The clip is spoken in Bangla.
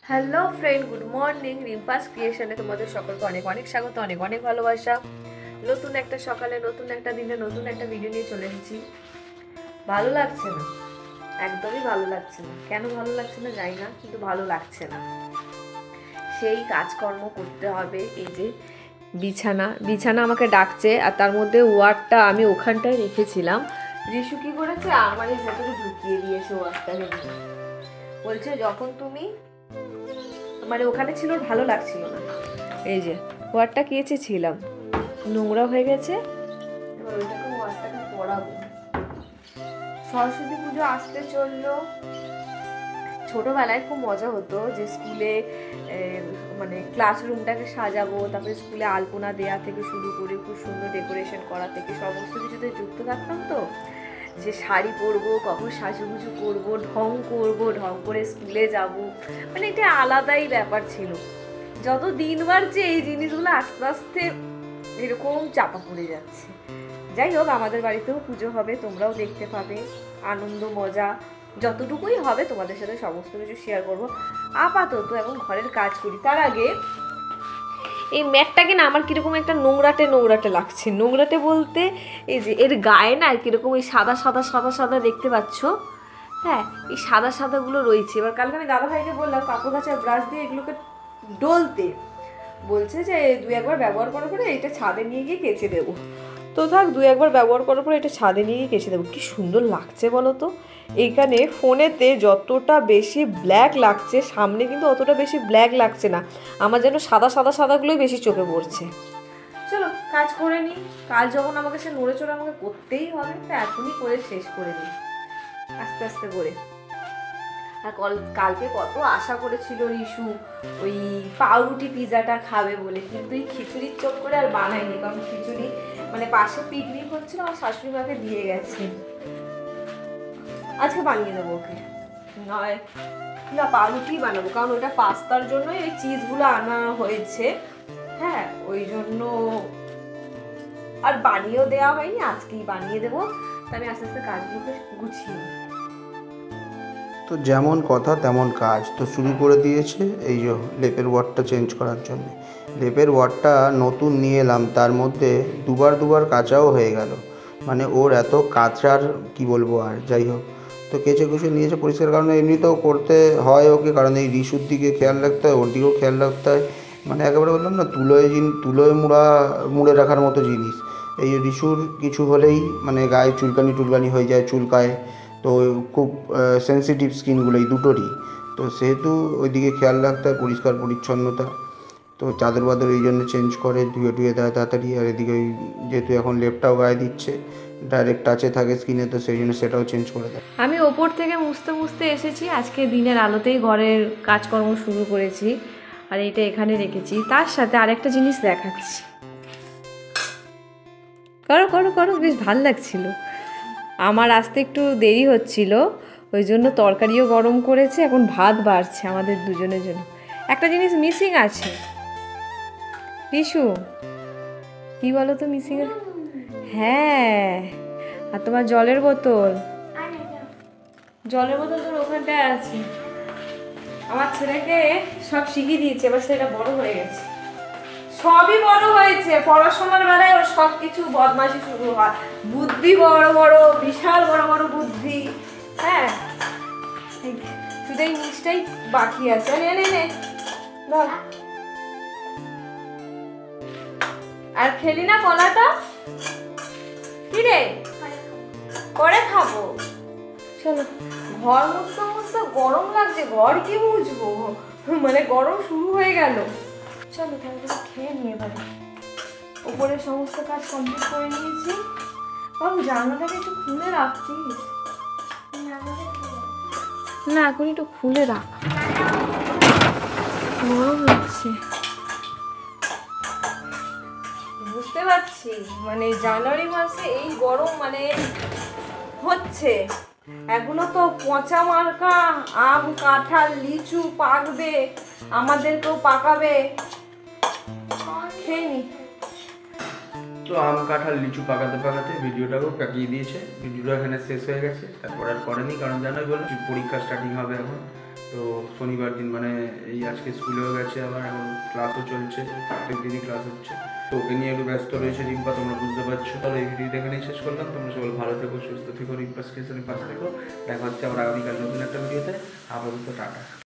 Hello friend, good morning. রিম্পাস ক্রিয়েশনে তোমাদের সকলকে অনেক অনেক স্বাগত, অনেক অনেক ভালোবাসা। নতুন একটা সকালে, নতুন একটা দিনে, নতুন একটা ভিডিও নিয়ে চলে এসেছি। ভালো লাগছে না, একদমই ভালো লাগছে না। কেন ভালো লাগছে না জানি না, কিন্তু ভালো লাগছে না। সেই কাজকর্ম করতে হবে। এই যে বিছানা বিছানা আমাকে ডাকছে, আর তার মধ্যে ওয়ার্ডটা আমি ওখানটায় রেখেছিলাম। রিশু কি করেছে, আলমারির ভেতরে ঢুকিয়ে দিয়েছে ওয়ার্ডটাকে। বলছে যখন তুমি মানে ওখানে ছিল, ওর ভালো লাগছিল না। এই যে ওয়ারটা কেচেছিলাম, নোংরা হয়ে গেছে। এবার ওইটাকে ওয়ারটাকে পরাবো। সরস্বতী পুজো আসতে চললো। ছোটবেলায় খুব মজা হতো যে স্কুলে মানে ক্লাসরুমটাকে সাজাবো, তারপরে স্কুলে আলপনা দেয়া থেকে শুরু করে খুব সুন্দর ডেকোরেশন করা থেকে সমস্ত কিছুতে যুক্ত থাকতাম। তো যে শাড়ি পরবো, কখন সাজুগুজু করবো, ঢং করবো, ঢং করে স্কুলে যাব, মানে এটা আলাদাই ব্যাপার ছিল। যত দিন বাড়ছে এই জিনিসগুলো আস্তে আস্তে এরকম চাপা পড়ে যাচ্ছে। যাই হোক, আমাদের বাড়িতেও পুজো হবে, তোমরাও দেখতে পাবে। আনন্দ মজা যতটুকুই হবে তোমাদের সাথে সমস্ত কিছু শেয়ার করবো। আপাতত এখন ঘরের কাজ করি। তার আগে এই ম্যাটটাকে না আমার কীরকম একটা নোংরাটে নোংরাটে লাগছে। নোংরাটে বলতে এই যে এর গায়ে না কীরকম ওই সাদা সাদা সাদা সাদা দেখতে পাচ্ছ। হ্যাঁ, এই সাদা সাদাগুলো রয়েছে। এবার কালকে আমি দাদা ভাইকে বললাম কাপড় কাচার ব্রাশ দিয়ে এগুলোকে ডলতে। বলছে যে দু একবার ব্যবহার করার পরে এটা ছাদে নিয়ে গিয়ে কেচে দেবো। তো থাক, দু একবার ব্যবহার করার পরে এটা ছাদে নিয়ে গিয়ে কেচে দেবো। কি সুন্দর লাগছে বলো তো। এইখানে ফোনেতে যতটা বেশি ব্ল্যাক লাগছে, সামনে কিন্তু অতটা বেশি ব্ল্যাক লাগছে না। আমার যেন সাদা সাদা সাদাগুলোই বেশি চোখে পড়ছে। চলো কাজ করে নিই। কাজ যখন আমাকে সে নড়ে চড়ে আমাকে করতেই হবে, তা এখনই করে শেষ করে নিই আস্তে আস্তে করে। আর কালকে কত আশা করেছিল রিশু ওই পাউরুটি পিৎজাটা খাবে বলে, কিন্তু এই খিচুড়ির চোখ করে আর বানায়নি। কারণ খিচুড়ি মানে পাশে পিকনিক হচ্ছিল, আমার শাশুড়ি মাকে দিয়ে গেছে। আজকে বানিয়ে দেবো ওকে, নয় না পাউরুটি বানাবো, কারণ ওটা পাস্তার জন্যই ওই চিজগুলো আনা হয়েছে। হ্যাঁ, ওই জন্য আর বানিয়েও দেওয়া হয়নি, আজকেই বানিয়ে দেবো। তা আমি আস্তে আস্তে কাজগুলোকে গুছিয়ে নিই। তো যেমন কথা তেমন কাজ তো শুরু করে দিয়েছে। এই যে লেপের ওয়ার্ডটা চেঞ্জ করার জন্য লেপের ওয়ার্ডটা নতুন নিয়ে এলাম, তার মধ্যে দুবার কাচাও হয়ে গেল। মানে ওর এত কাচার কি বলবো। আর যাই হোক, তো কেচে কুচে নিয়েছে পরিষ্কার, কারণ এমনিতেও করতে হয় ওকে, কারণ এই রিশুর দিকে খেয়াল রাখতে হয়, ওর দিকেও খেয়াল রাখতে হয়। মানে একেবারে বললাম না, তুলোয় মুড়ে রাখার মতো জিনিস। এই রিশুর কিছু হলেই মানে গায়ে চুলকানি হয়ে যায়, চুলকায়। তো খুব সেন্সিটিভ স্কিনগুলো এই দুটোরই। তো সেহেতু ওইদিকে খেয়াল রাখতে হয়, পরিষ্কার পরিচ্ছন্নতা। তো চাদর বাদর এই জন্য চেঞ্জ করে, ধুয়ে দেয় তাড়াতাড়ি। আর এদিকে ওই যেহেতু এখন লেপটাও গায়ে দিচ্ছে, ডাইরেক্ট টাচে থাকে স্কিনে, তো সেই জন্য সেটাও চেঞ্জ করে দেয়। আমি ওপর থেকে মুছতে মুছতে এসেছি। আজকে দিনের আলোতেই ঘরের কাজকর্ম শুরু করেছি, আর এটা এখানে রেখেছি। তার সাথে আরেকটা জিনিস দেখাচ্ছি। করো করো করো, বেশ ভালো লাগছিল। আমার আসতে একটু দেরি হচ্ছিল, ওই জন্য তরকারিও গরম করেছে, এখন ভাত বাড়ছে আমাদের দুজনের জন্য। একটা জিনিস মিসিং আছে রিশু, কি বলো তো মিসিং? হ্যাঁ, আর তোমার জলের বোতল তোর ওখানটায় আছে। আমার ছেলেকে সব শিখিয়ে দিয়েছে, এবার ছেলেটা বড় হয়ে গেছে, সবই বড় হয়েছে। পড়াশোনার বেলায় ওর সব কিছু বদমাশি শুরু হয়। বুদ্ধি বড় বড়, বিশাল বড় বড় বুদ্ধি। হ্যাঁ, শুধু এই জিনিসটাই বাকি আছে। নে ধর, আর খেলি না কলাটা? কি রে, করে খাবো। চলো, ঘর মুছতে গরম লাগছে, ঘর কি মুছবো, মানে গরম শুরু হয়ে গেল। চলো তাহলে খেয়ে নিয়ে এবারে। উপরে সমস্ত কাজ কমপ্লিট করে নিয়েছি। বাবু জানলাটাকে একটু খুলে রাখছিস? না, এখন একটু খুলে রাখ, গরম লাগছে। বুঝতে পারছি, মানে জানুয়ারি মাসে এই গরম মানে হচ্ছে। এগুলো তো পচা মার্কা আম, কাঁঠাল, লিচু পাকবে, আমাদেরকেও পাকাবে। খেয়ে নি। তো আম কাঁঠাল লিচু পাকাতে ভিডিওটাকেও পাকিয়ে দিয়েছে। ভিডিওটা এখানে শেষ হয়ে গেছে, তারপর আর করেনি, কারণ জানোই বলে পরীক্ষা স্টার্টিং হবে এখন। তো তো শনিবার দিন মানে এই আজকে স্কুলেও গেছে, আবার এখন ক্লাসও চলছে, প্রত্যেক দিনই ক্লাস হচ্ছে। তো ওকে নিয়ে একটু ব্যস্ত রয়েছে রিম্পা, তোমরা বুঝতে পারছো। তাহলে এই ভিডিওটা এখানেই শেষ করলাম। তোমরা সবাই ভালো থেকো, সুস্থ থেকো, রিম্পাস ক্রিয়েশনের পাশে থেকো। দেখা হচ্ছে আবার আগামীকাল নতুন একটা ভিডিওতে। আপাতত টাটা।